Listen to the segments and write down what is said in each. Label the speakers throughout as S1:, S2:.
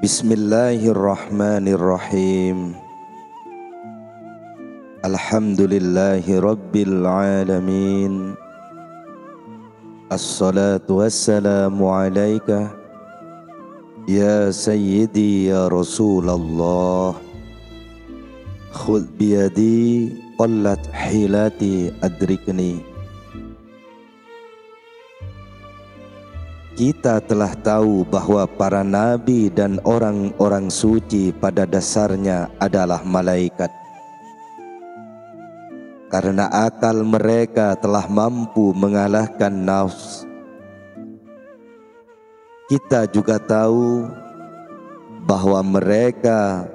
S1: Bismillahirrahmanirrahim. Alhamdulillahi rabbil alamin. Assalatu wassalamu alaika ya sayyidi ya Rasulullah. Khudh biyadi qallat hilati adrikni. Kita telah tahu bahwa para nabi dan orang-orang suci pada dasarnya adalah malaikat. Karena akal mereka telah mampu mengalahkan nafs. Kita juga tahu bahwa mereka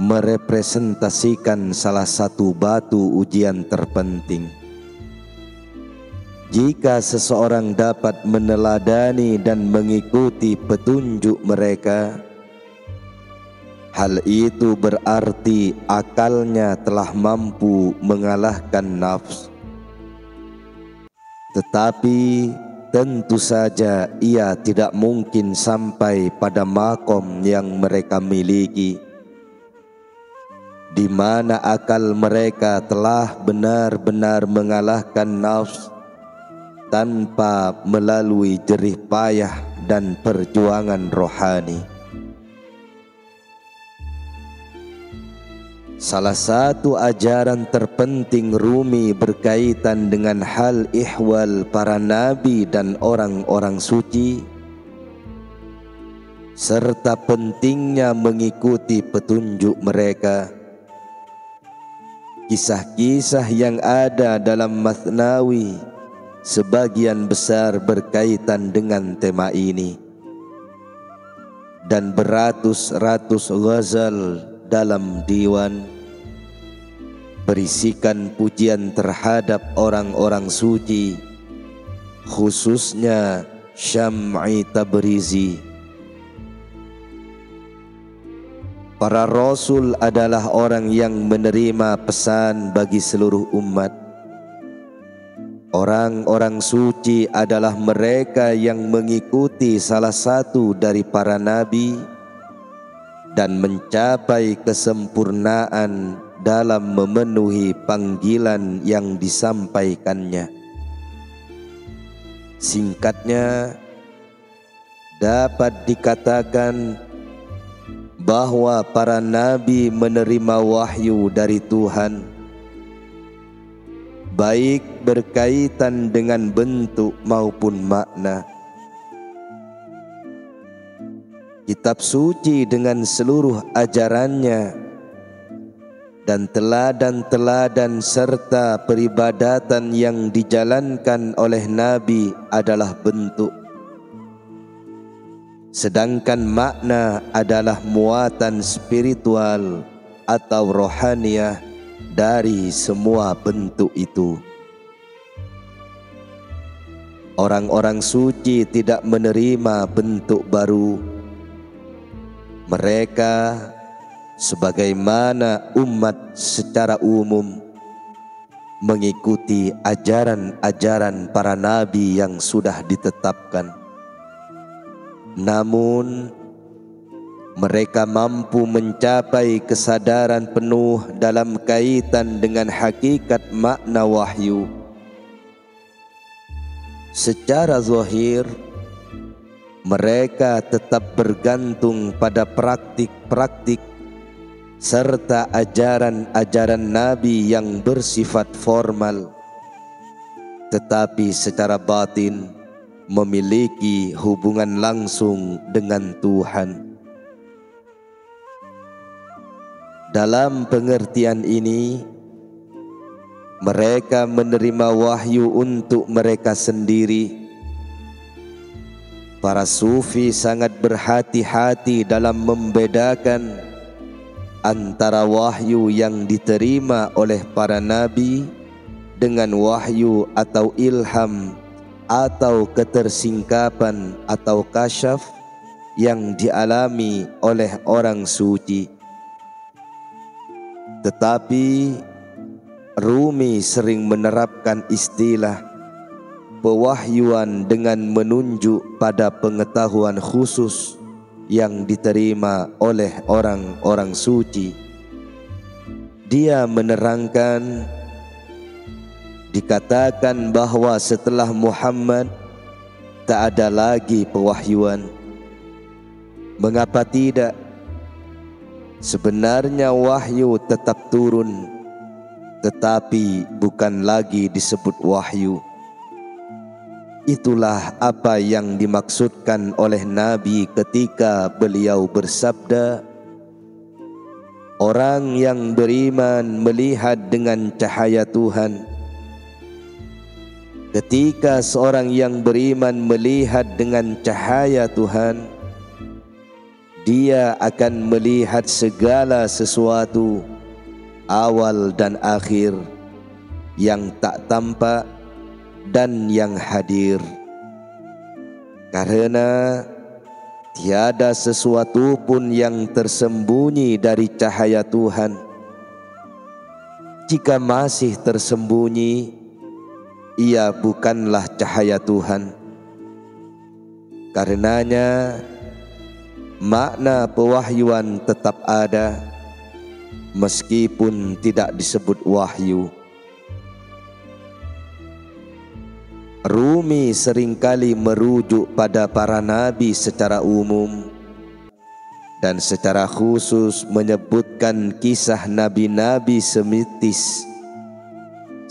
S1: merepresentasikan salah satu batu ujian terpenting. Jika seseorang dapat meneladani dan mengikuti petunjuk mereka, hal itu berarti akalnya telah mampu mengalahkan nafs. Tetapi tentu saja ia tidak mungkin sampai pada makom yang mereka miliki, di mana akal mereka telah benar-benar mengalahkan nafs tanpa melalui jerih payah dan perjuangan rohani. Salah satu ajaran terpenting Rumi berkaitan dengan hal ihwal para nabi dan orang-orang suci, serta pentingnya mengikuti petunjuk mereka. Kisah-kisah yang ada dalam Mathnawi sebagian besar berkaitan dengan tema ini, dan beratus-ratus ghazal dalam diwan berisikan pujian terhadap orang-orang suci, khususnya Syam'i Tabrizi. Para rasul adalah orang yang menerima pesan bagi seluruh umat. Orang-orang suci adalah mereka yang mengikuti salah satu dari para nabi dan mencapai kesempurnaan dalam memenuhi panggilan yang disampaikannya. Singkatnya, dapat dikatakan bahwa para nabi menerima wahyu dari Tuhan, baik berkaitan dengan bentuk maupun makna. Kitab suci dengan seluruh ajarannya dan teladan-teladan serta peribadatan yang dijalankan oleh nabi adalah bentuk, sedangkan makna adalah muatan spiritual atau rohaniyah dari semua bentuk itu. Orang-orang suci tidak menerima bentuk baru. Mereka sebagaimana umat secara umum mengikuti ajaran-ajaran para nabi yang sudah ditetapkan. Namun mereka mampu mencapai kesadaran penuh dalam kaitan dengan hakikat makna wahyu. Secara zahir, mereka tetap bergantung pada praktik-praktik serta ajaran-ajaran nabi yang bersifat formal, tetapi secara batin memiliki hubungan langsung dengan Tuhan. Dalam pengertian ini, mereka menerima wahyu untuk mereka sendiri. Para sufi sangat berhati-hati dalam membedakan antara wahyu yang diterima oleh para nabi dengan wahyu atau ilham atau ketersingkapan atau kasyaf yang dialami oleh orang suci. Tetapi Rumi sering menerapkan istilah pewahyuan dengan menunjuk pada pengetahuan khusus yang diterima oleh orang-orang suci. Dia menerangkan, dikatakan bahwa setelah Muhammad tak ada lagi pewahyuan. Mengapa tidak? Sebenarnya wahyu tetap turun, tetapi bukan lagi disebut wahyu. Itulah apa yang dimaksudkan oleh Nabi ketika beliau bersabda, orang yang beriman melihat dengan cahaya Tuhan. Ketika seorang yang beriman melihat dengan cahaya Tuhan, dia akan melihat segala sesuatu, awal dan akhir, yang tak tampak dan yang hadir. Karena tiada sesuatu pun yang tersembunyi dari cahaya Tuhan. Jika masih tersembunyi, ia bukanlah cahaya Tuhan. Karenanya makna pewahyuan tetap ada, meskipun tidak disebut wahyu. Rumi seringkali merujuk pada para nabi secara umum dan secara khusus menyebutkan kisah nabi-nabi semitis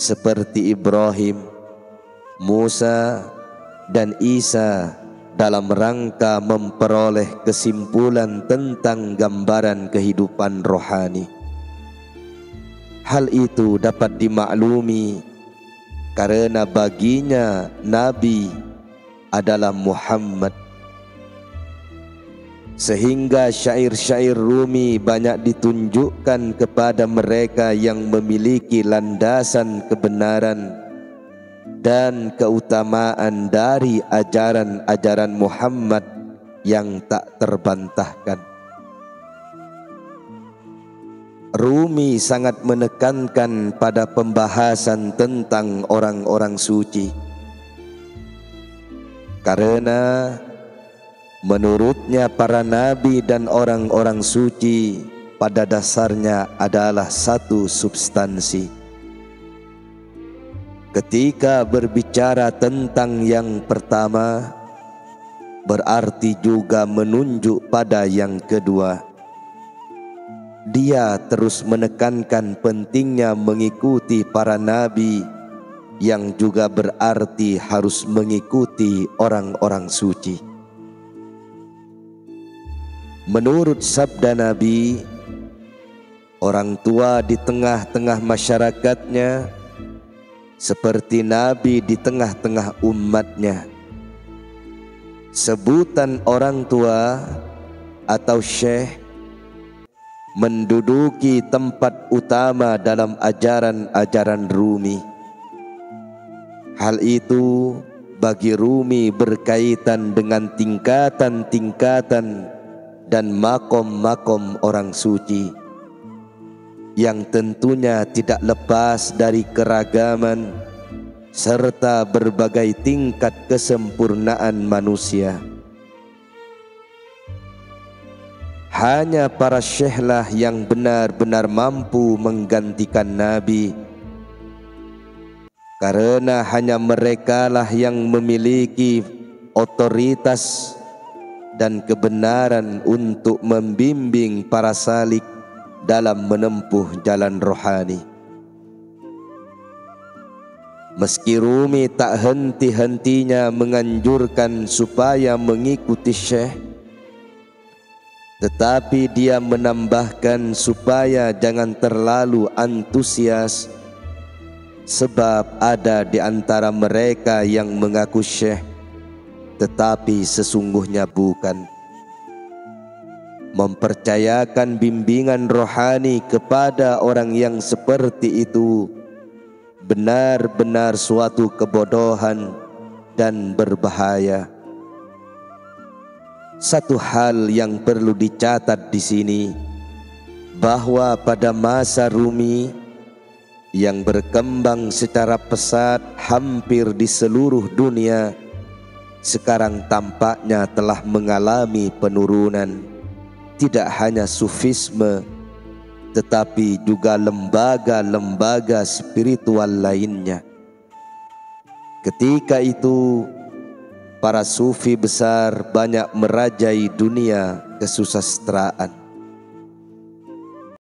S1: seperti Ibrahim, Musa, dan Isa dalam rangka memperoleh kesimpulan tentang gambaran kehidupan rohani. Hal itu dapat dimaklumi karena baginya Nabi adalah Muhammad, sehingga syair-syair Rumi banyak ditunjukkan kepada mereka yang memiliki landasan kebenaran dan keutamaan dari ajaran-ajaran Muhammad yang tak terbantahkan. Rumi sangat menekankan pada pembahasan tentang orang-orang suci, karena menurutnya para nabi dan orang-orang suci pada dasarnya adalah satu substansi. Ketika berbicara tentang yang pertama, berarti juga menunjuk pada yang kedua. Dia terus menekankan pentingnya mengikuti para nabi, yang juga berarti harus mengikuti orang-orang suci. Menurut sabda Nabi, orang tua di tengah-tengah masyarakatnya seperti Nabi di tengah-tengah umatnya. Sebutan orang tua atau syekh menduduki tempat utama dalam ajaran-ajaran Rumi. Hal itu bagi Rumi berkaitan dengan tingkatan-tingkatan dan makom-makom orang suci, yang tentunya tidak lepas dari keragaman serta berbagai tingkat kesempurnaan manusia. Hanya para syekhlah yang benar-benar mampu menggantikan Nabi, karena hanya merekalah yang memiliki otoritas dan kebenaran untuk membimbing para salik dalam menempuh jalan rohani. Meski Rumi tak henti-hentinya menganjurkan supaya mengikuti syekh, tetapi dia menambahkan supaya jangan terlalu antusias, sebab ada di antara mereka yang mengaku syekh tetapi sesungguhnya bukan. Mempercayakan bimbingan rohani kepada orang yang seperti itu benar-benar suatu kebodohan dan berbahaya. Satu hal yang perlu dicatat di sini, bahwa pada masa Rumi yang berkembang secara pesat hampir di seluruh dunia, sekarang tampaknya telah mengalami penurunan. Tidak hanya sufisme, tetapi juga lembaga-lembaga spiritual lainnya. Ketika itu, para sufi besar banyak merajai dunia kesusastraan.